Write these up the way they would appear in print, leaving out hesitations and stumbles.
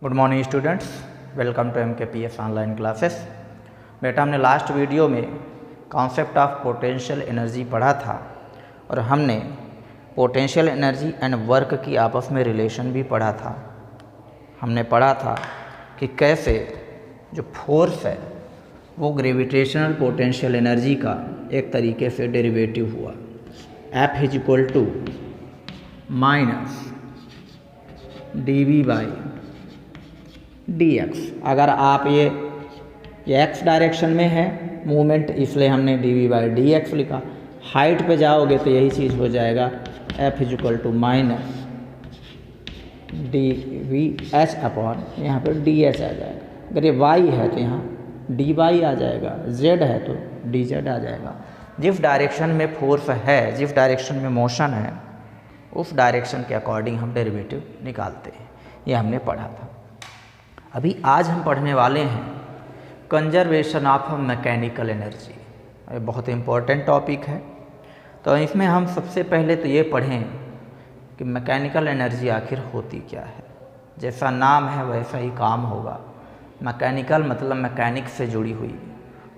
Good morning students, welcome to MKPS online classes. बेटा, हमने last video में concept of potential energy पढ़ा था और हमने पोटेंशियल एनर्जी एंड वर्क की आपस में रिलेशन भी पढ़ा था। हमने पढ़ा था कि कैसे जो फोर्स है वो ग्रेविटेशनल पोटेंशियल एनर्जी का एक तरीके से डेरिवेटिव हुआ। F is equal to minus dV/dx। अगर आप ये x डायरेक्शन में है मूवमेंट, इसलिए हमने dV/dx लिखा। हाइट पे जाओगे तो यही चीज़ हो जाएगा, F is equal to minus dVH upon यहाँ पर dH आ जाएगा। अगर ये y है तो यहाँ dy आ जाएगा, z है तो dz आ जाएगा। जिस डायरेक्शन में फोर्स है, जिस डायरेक्शन में मोशन है, उस डायरेक्शन के अकॉर्डिंग हम डेरिवेटिव निकालते हैं। ये हमने पढ़ा था। अभी आज हम पढ़ने वाले हैं कंजर्वेशन ऑफ मैकेनिकल एनर्जी। ये बहुत इम्पोर्टेंट टॉपिक है। तो इसमें हम सबसे पहले तो ये पढ़ें कि मैकेनिकल एनर्जी आखिर होती क्या है। जैसा नाम है वैसा ही काम होगा। मैकेनिकल मतलब मैकेनिक्स से जुड़ी हुई,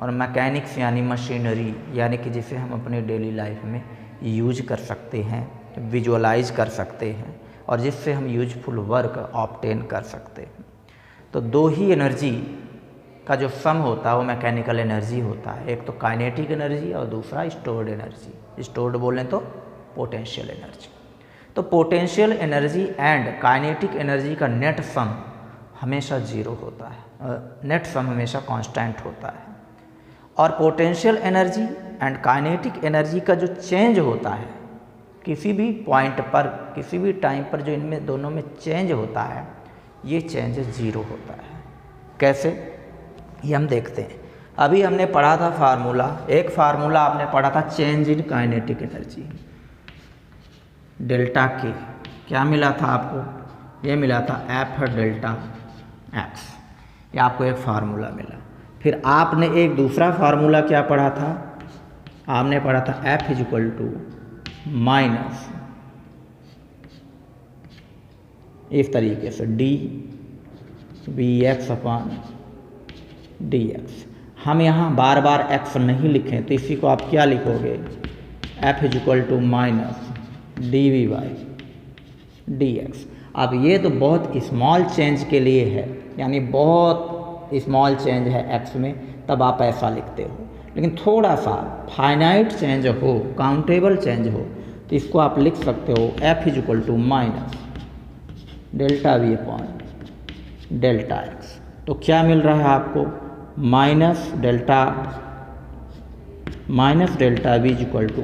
और मैकेनिक्स यानी मशीनरी, यानी कि जिसे हम अपने डेली लाइफ में यूज कर सकते हैं, विजुअलाइज कर सकते हैं और जिससे हम यूजफुल वर्क ऑब्टेन कर सकते हैं। तो दो ही एनर्जी का जो सम होता है वो मैकेनिकल एनर्जी होता है। एक तो काइनेटिक एनर्जी और दूसरा स्टोर्ड एनर्जी। स्टोर्ड बोलें तो पोटेंशियल एनर्जी। तो potential energy and kinetic energy का नेट सम हमेशा जीरो होता है, नेट सम हमेशा कांस्टेंट होता है। और potential energy and kinetic energy का जो चेंज होता है किसी भी पॉइंट पर, किसी भी टाइम पर, जो इनमें दोनों में चेंज होता है, ये चेंज जीरो होता है। कैसे, ये हम देखते हैं। अभी हमने पढ़ा था फार्मूला, एक फार्मूला आपने पढ़ा था change in kinetic energy, delta के। क्या मिला था आपको? ये मिला था F डेल्टा x। ये आपको एक फार्मूला मिला। फिर आपने एक दूसरा फार्मूला क्या पढ़ा था? आपने पढ़ा था F is equal to minus इस तरीके से dVx अपॉन dx। हम यहाँ बार बार x नहीं लिखें तो इसी को आप क्या लिखोगे? F is equal to minus dV/dx। अब ये तो बहुत स्मॉल चेंज के लिए है, यानी बहुत स्मॉल चेंज है x में, तब आप ऐसा लिखते हो। लेकिन थोड़ा सा फाइनाइट चेंज हो, काउंटेबल चेंज हो, तो इसको आप लिख सकते हो F is equal to minus delta V upon delta x। तो क्या मिल रहा है आपको? Minus delta V is equal to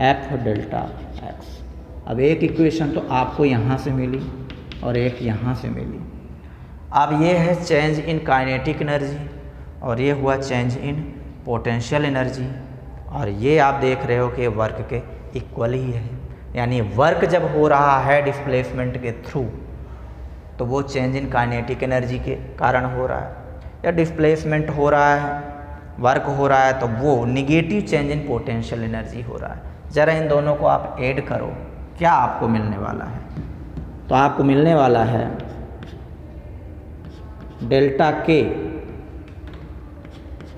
F delta x। अब एक इक्वेशन तो आपको यहाँ से मिली और एक यहाँ से मिली। अब ये है चेंज इन काइनेटिक एनर्जी और ये हुआ चेंज इन पोटेंशियल एनर्जी, और ये आप देख रहे हो कि वर्क के इक्वल ही है। यानी वर्क जब हो रहा है डिस्प्लेसमेंट के थ्रू, तो वो चेंज इन काइनेटिक एनर्जी के कारण हो रहा है, या डिस्प्लेसमेंट हो रहा है, वर्क हो रहा है, तो वो negative change in potential energy हो रहा है। ज़रा इन दोनों को आप ऐड करो, क्या आपको मिलने वाला है? तो आपको मिलने वाला है डेल्टा के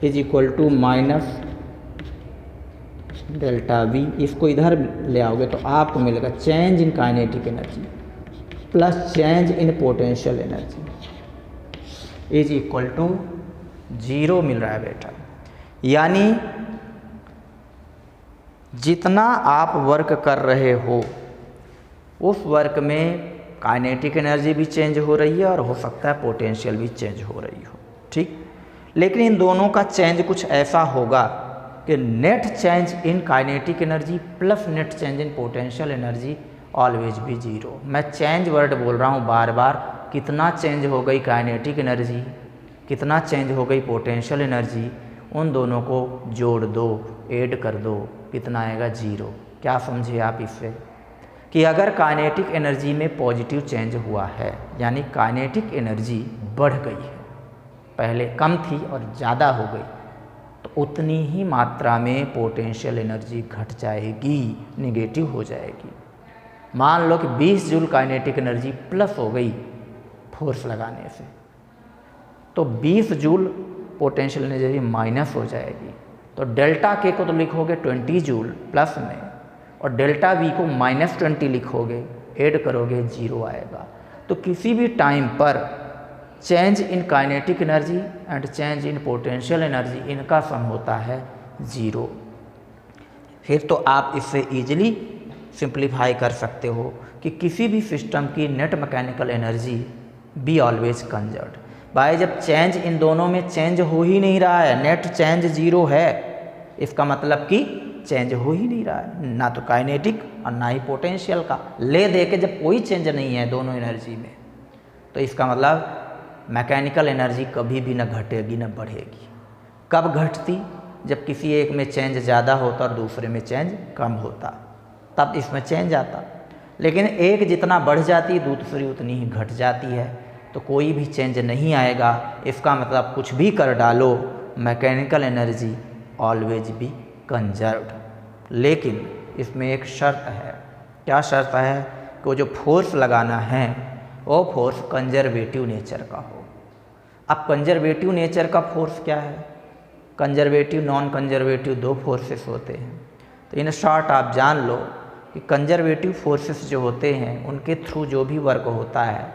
is equal to minus delta V। इसको इधर ले आओगे तो आपको मिलेगा change in kinetic energy plus change in potential energy is equal to zero मिल रहा है बेटा। यानी जितना आप वर्क कर रहे हो उस वर्क में काइनेटिक एनर्जी भी चेंज हो रही है और हो सकता है पोटेंशियल भी चेंज हो रही हो, ठीक। लेकिन इन दोनों का चेंज कुछ ऐसा होगा कि net change in kinetic energy plus net change in potential energy always भी जीरो। मैं चेंज वर्ड बोल रहा हूँ बार बार। कितना चेंज हो गई काइनेटिक एनर्जी, कितना चेंज हो गई पोटेंशियल एनर्जी, उन दोनों को जोड़ दो, ऐड कर दो, कितना आएगा? जीरो। क्या समझे आप इससे? कि अगर काइनेटिक एनर्जी में पॉजिटिव चेंज हुआ है, यानी काइनेटिक एनर्जी बढ़ गई है, पहले कम थी और ज़्यादा हो गई, तो उतनी ही मात्रा में पोटेंशियल एनर्जी घट जाएगी, निगेटिव हो जाएगी। मान लो कि 20 जूल काइनेटिक एनर्जी प्लस हो गई फोर्स लगाने से, तो 20 जूल पोटेंशियल एनर्जी माइनस हो जाएगी। तो डेल्टा के को तो लिखोगे 20 जूल प्लस में, और डेल्टा वी को -20 लिखोगे, ऐड करोगे 0 आएगा। तो किसी भी टाइम पर change in kinetic energy and change in potential energy, इनका सम होता है 0। फिर तो आप इससे ईजिली सिंप्लीफाई कर सकते हो कि किसी भी सिस्टम की net mechanical energy be always conserved. भाई जब चेंज इन दोनों में चेंज हो ही नहीं रहा है, नेट चेंज 0 है, इसका मतलब कि चेंज हो ही नहीं रहा है, ना तो काइनेटिक और ना ही पोटेंशियल का। ले दे के जब कोई चेंज नहीं है दोनों एनर्जी में, तो इसका मतलब मैकेनिकल एनर्जी कभी भी न घटेगी न बढ़ेगी। कब घटती? जब किसी एक में चेंज ज़्यादा होता और दूसरे में चेंज कम होता, तब इसमें चेंज आता। लेकिन एक जितना बढ़ जाती दूसरी उतनी ही घट जाती है, तो कोई भी चेंज नहीं आएगा। इसका मतलब कुछ भी कर डालो, mechanical energy always be conserved. लेकिन इसमें एक शर्त है। क्या शर्त है? कि वो जो फोर्स लगाना है वो फोर्स कंजर्वेटिव नेचर का हो। अब कंजर्वेटिव नेचर का फोर्स क्या है? कंजर्वेटिव नॉन कंजर्वेटिव 2 फोर्सेस होते हैं। तो इन शॉर्ट आप जान लो कि कंजर्वेटिव फोर्सेस जो होते हैं उनके थ्रू जो भी वर्क होता है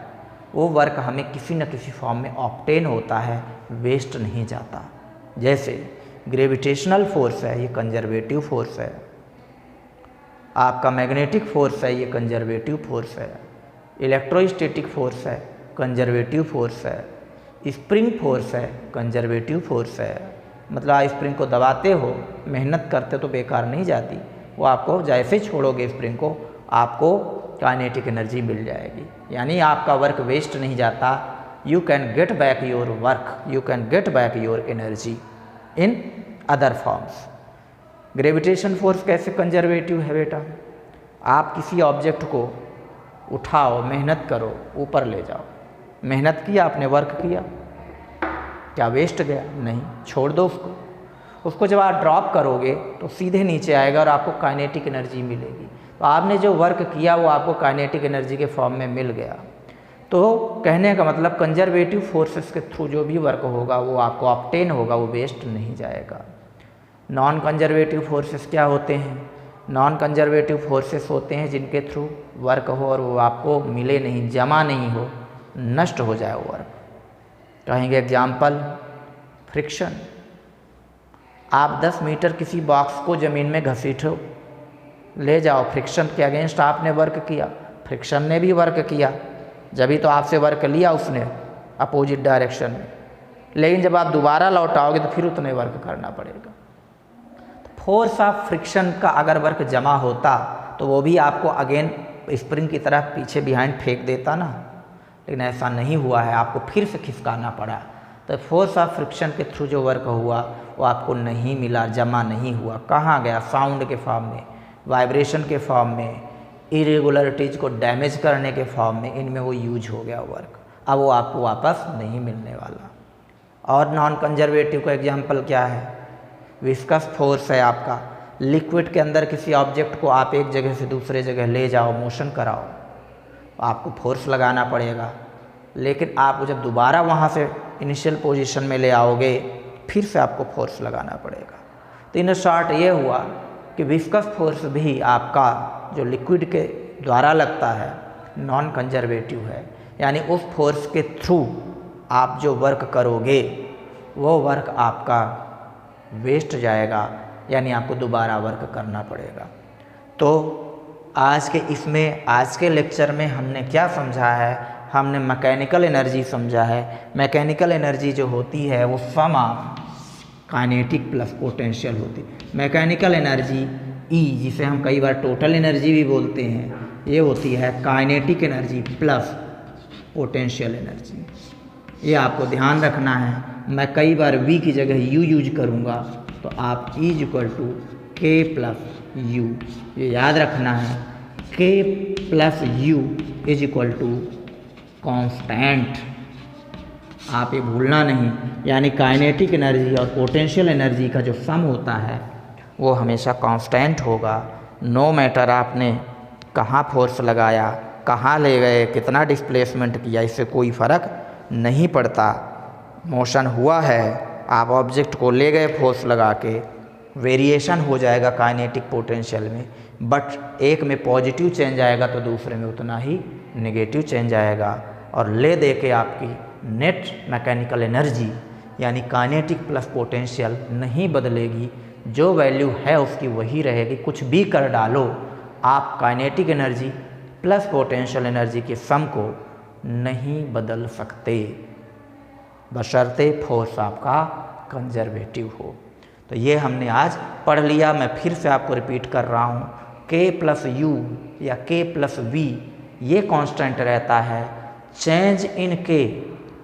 वो वर्क हमें किसी न किसी फॉर्म में ऑब्टेन होता है, वेस्ट नहीं जाता। जैसे ग्रेविटेशनल फोर्स है, ये कंजर्वेटिव फोर्स है। आपका मैग्नेटिक फोर्स है, ये कंजर्वेटिव फोर्स है। इलेक्ट्रोस्टैटिक फोर्स है, कंजर्वेटिव फोर्स है। स्प्रिंग फोर्स है, कंजर्वेटिव फोर्स है। मतलब आप स्प्रिंग को दबाते हो, मेहनत करते तो बेकार नहीं जाती, वो आपको जैसे छोड़ोगे स्प्रिंग को, आपको काइनेटिक एनर्जी मिल जाएगी। यानी आपका वर्क वेस्ट नहीं जाता। You can get back your work, you can get back your energy in other forms. Gravitation force कैसे कंजर्वेटिव है बेटा? आप किसी ऑब्जेक्ट को उठाओ, मेहनत करो, ऊपर ले जाओ, मेहनत किया आपने, वर्क किया, क्या वेस्ट गया? नहीं, छोड़ दो उसको। उसको जब आप ड्रॉप करोगे तो सीधे नीचे आएगा और आपको काइनेटिक एनर्जी मिलेगी। तो आपने जो वर्क किया वो आपको काइनेटिक एनर्जी के फॉर्म में मिल गया। तो कहने का मतलब कंजर्वेटिव फोर्सेस के थ्रू जो भी वर्क होगा वो आपको ऑब्टेन होगा, वो वेस्ट नहीं जाएगा। नॉन कंजर्वेटिव फोर्सेस क्या होते हैं? नॉन कंजर्वेटिव फोर्सेस होते हैं जिनके थ्रू वर्क हो और वो आपको मिले नहीं, जमा नहीं हो, नष्ट हो जाए वो वर्क। कहेंगे एग्जाम्पल, फ्रिक्शन। आप 10 मीटर किसी बॉक्स को ज़मीन में घसीटो, ले जाओ, फ्रिक्शन के अगेंस्ट आपने वर्क किया, फ्रिक्शन ने भी वर्क किया, जब ही तो आपसे वर्क लिया उसने अपोजिट डायरेक्शन में। लेकिन जब आप दोबारा लौटाओगे तो फिर उतने वर्क करना पड़ेगा। फोर्स ऑफ फ्रिक्शन का अगर वर्क जमा होता तो वो भी आपको अगेन स्प्रिंग की तरह पीछे बिहाइंड फेंक देता ना, लेकिन ऐसा नहीं हुआ है, आपको फिर से खिसकाना पड़ा। तो फोर्स ऑफ फ्रिक्शन के थ्रू जो वर्क हुआ वो आपको नहीं मिला, जमा नहीं हुआ। कहाँ गया? साउंड के फॉर्म में, वाइब्रेशन के फॉर्म में, इरेगुलरिटीज़ को डैमेज करने के फॉर्म में, इनमें वो यूज हो गया वर्क। अब वो आपको वापस नहीं मिलने वाला। और नॉन कंजर्वेटिव का एग्जाम्पल क्या है? विस्कस फोर्स है आपका। लिक्विड के अंदर किसी ऑब्जेक्ट को आप एक जगह से दूसरे जगह ले जाओ, मोशन कराओ, आपको फोर्स लगाना पड़ेगा। लेकिन आप जब दोबारा वहाँ से इनिशियल पोजीशन में ले आओगे फिर से आपको फोर्स लगाना पड़ेगा। तो इन शॉर्ट ये हुआ कि विस्कस फोर्स भी आपका जो लिक्विड के द्वारा लगता है नॉन कंजर्वेटिव है। यानी उस फोर्स के थ्रू आप जो वर्क करोगे वो वर्क आपका वेस्ट जाएगा, यानी आपको दोबारा वर्क करना पड़ेगा। तो आज के लेक्चर में हमने क्या समझा है? हमने मैकेनिकल एनर्जी समझा है। मैकेनिकल एनर्जी जो होती है वो सम ऑफ काइनेटिक प्लस पोटेंशियल होती है। मैकेनिकल एनर्जी ई, जिसे हम कई बार टोटल एनर्जी भी बोलते हैं, ये होती है kinetic energy plus potential energy. ये आपको ध्यान रखना है। मैं कई बार वी की जगह यू यूज करूँगा, तो आप E = K + U, ये याद रखना है। K + U = कांस्टेंट, आप ये भूलना नहीं। यानी काइनेटिक एनर्जी और पोटेंशियल एनर्जी का जो सम होता है वो हमेशा कांस्टेंट होगा। नो मैटर आपने कहाँ फोर्स लगाया, कहाँ ले गए, कितना डिस्प्लेसमेंट किया, इससे कोई फ़र्क नहीं पड़ता। मोशन हुआ है, आप ऑब्जेक्ट को ले गए फोर्स लगा के, वेरिएशन हो जाएगा काइनेटिक पोटेंशियल में, बट एक में पॉजिटिव चेंज आएगा तो दूसरे में उतना ही नेगेटिव चेंज आएगा। और ले दे के आपकी नेट मैकेनिकल एनर्जी यानी काइनेटिक प्लस पोटेंशियल नहीं बदलेगी, जो वैल्यू है उसकी वही रहेगी। कुछ भी कर डालो, आप kinetic energy plus potential energy के सम को नहीं बदल सकते, बशर्ते फोर्स आपका कंजर्वेटिव हो। तो ये हमने आज पढ़ लिया। मैं फिर से आपको रिपीट कर रहा हूँ, K प्लस यू या K प्लस वी ये कांस्टेंट रहता है, change in K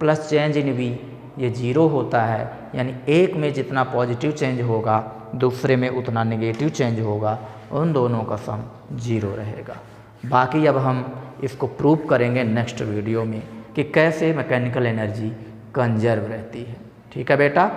plus change in V ये जीरो होता है, यानी एक में जितना पॉजिटिव चेंज होगा दूसरे में उतना नेगेटिव चेंज होगा, उन दोनों का सम जीरो रहेगा। बाकी अब हम इसको प्रूव करेंगे नेक्स्ट वीडियो में कि कैसे मैकेनिकल एनर्जी कंजर्व रहती है। ठीक है बेटा।